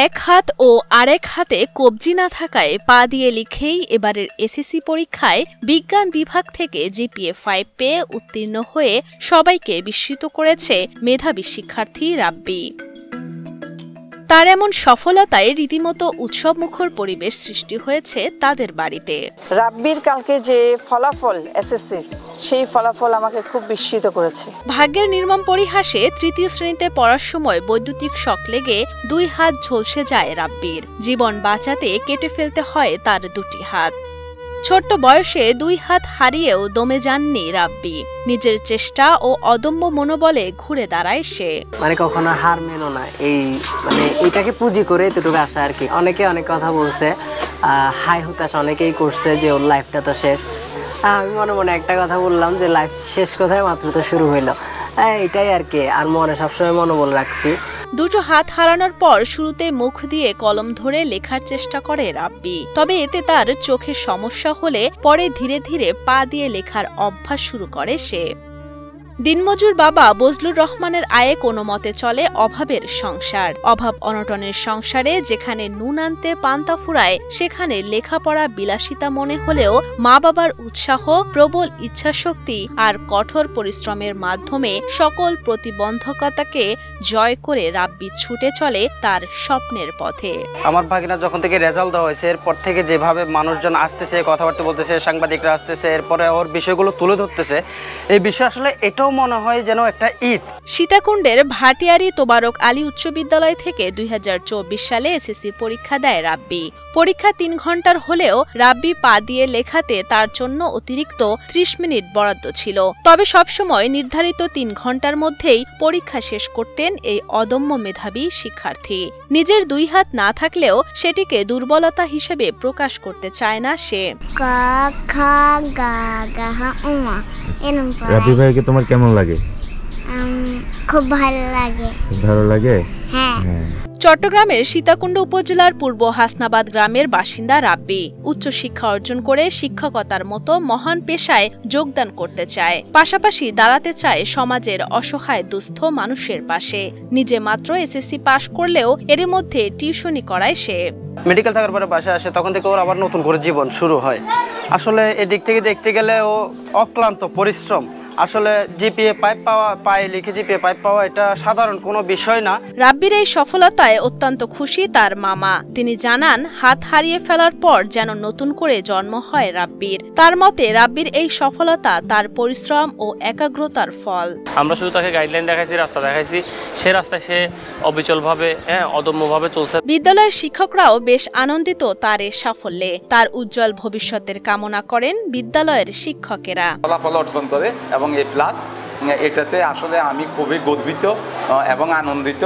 এক হাত ও আরেক হাতে কবজি না থাকায় পা দিয়ে লিখেই এবারের এসএসসি পরীক্ষায় বিজ্ঞান বিভাগ থেকে জিপিএ 5 পেয়ে উত্তীর্ণ হয়ে সবাইকে বিস্মিত করেছে মেধাবী শিক্ষার্থী রাব্বি। তার এমন সফলতায় রীতিমতো উৎসবমুখর পরিবেশ সৃষ্টি হয়েছে তাদের বাড়িতে। রাব্বির কালকে যে ফলাফল এসএসসি সেই ফলাফল আমাকে খুব বিস্মিত করেছে। ভাগ্যের নির্মম পরিহাসে তৃতীয় শ্রেণীতে পড়ার সময় বৈদ্যুতিক শক লেগে 2 হাত ঝলসে যায় রাব্বির। জীবন বাঁচাতে কেটে ফেলতে হয় তার 2টি হাত। ছোট্ট বয়সে 2 হাত হারিয়েও দমে যাননি রাব্বি। নিজের চেষ্টা ও অদম্য মনোবলে ঘুরে দাঁড়ায় সে। কখনো হার মেনো না, এইটাকে পুঁজি করে এতটুকু আসা আর কি। অনেকে অনেক কথা বলছে, হাই হুতাশ অনেকেই করছে যে ওর লাইফটা তো শেষ। আমি মনে মনে একটা কথা বললাম যে লাইফ শেষ কোথায়, মাত্র তো শুরু হইলো। এটাই আর কি। আর মনে সবসময় মনোবল রাখছি। 2টো হাত হারানোর পর শুরুতে মুখ দিয়ে কলম ধরে লেখার চেষ্টা করে রাব্বি। তবে এতে তার চোখে সমস্যা হলে পরে ধীরে ধীরে পা দিয়ে লেখার অভ্যাস শুরু করে সে। দিনমজুর বাবা বজলুর রহমানের আয়ে কোনো মতে চলে অভাবের সংসার। অভাব অনটনের সংসারে যেখানে নুন আনতে পান্তা ফুরায়, সেখানে লেখাপড়া বিলাসিতা মনে হলেও মা বাবার উৎসাহ, প্রবল ইচ্ছাশক্তি আর কঠোর পরিশ্রমের মাধ্যমে সকল প্রতিবন্ধকতাকে জয় করে রাব্বি ছুটে চলে তার স্বপ্নের পথে। আমার ভাগিনা যখন থেকে রেজাল্ট দেওয়া হয়েছে, এরপর থেকে যেভাবে মানুষজন আসতেছে, কথাবার্তা বলতেছে, সাংবাদিকরা আসতেছে, এরপরে ওর বিষয়গুলো তুলে ধরতেছে, এই বিষয় আসলে এটাও মনে হয় যেন একটা ঈদ। সীতাকুণ্ডের ভাটিয়ারি তোবারক আলী উচ্চ বিদ্যালয় থেকে 2024 সালে এসএসসি পরীক্ষা দেয় রাব্বি। পরীক্ষা 3 ঘন্টার হলেও রাব্বি পা দিয়ে লেখাতে তার জন্য অতিরিক্ত 30 মিনিট বরাদ্দ ছিল। তবে সবসময় নির্ধারিত 3 ঘন্টার মধ্যেই পরীক্ষা শেষ করতেন এই অদম্য মেধাবী শিক্ষার্থী। নিজের 2 হাত না থাকলেও সেটিকে দুর্বলতা হিসেবে প্রকাশ করতে চায় না সে। রাব্বি ভাইকে তোমার কেমন লাগে? খুব ভালো লাগে। ভালো লাগে? হ্যাঁ। চট্টগ্রামের সীতাকুণ্ড উপজেলার পূর্ব হাসনাবাদ গ্রামের বাসিন্দা রাব্বি উচ্চশিক্ষা অর্জন করে শিক্ষকতার মতো মহান পেশায় যোগদান করতে চায়। পাশাপাশি দাঁড়াতে চায় সমাজের অসহায় দুস্থ মানুষের পাশে। নিজে মাত্র এসএসসি পাশ করলেও এর মধ্যে টিউশনি করায় সে। মেডিকেল থাকার পরে বাসায় আসে, তখন থেকে ওর আবার নতুন করে জীবন শুরু হয়। আসলে এদিক থেকে দেখতে গেলে ও অক্লান্ত পরিশ্রম। আসলে জিপিএ 5 পাওয়া, পায়ে লিখে জিপিএ 5 পাওয়া এটা সাধারণ কোনো বিষয় না। রাব্বির এই সফলতায় অত্যন্ত খুশি তার মামা। তিনি জানান, হাত হারিয়ে ফেলার পর যেন নতুন করে জন্ম হয় রাব্বির। তার মতে রাব্বির এই সফলতা তার পরিশ্রম ও একাগ্রতার ফল। আমরা শুধু তাকে গাইডলাইন দেখাইছি, রাস্তা দেখাইছি, সে রাস্তায় সে অবিচলভাবে অদম্যভাবে চলছে। বিদ্যালয়ের শিক্ষকরাও বেশ আনন্দিত তার এই সাফল্যে। তার উজ্জ্বল ভবিষ্যতের কামনা করেন বিদ্যালয়ের শিক্ষকেরা। ফলাফল অর্জন করে এবং A+, এটাতে আসলে আমি খুবই গর্বিত এবং আনন্দিত।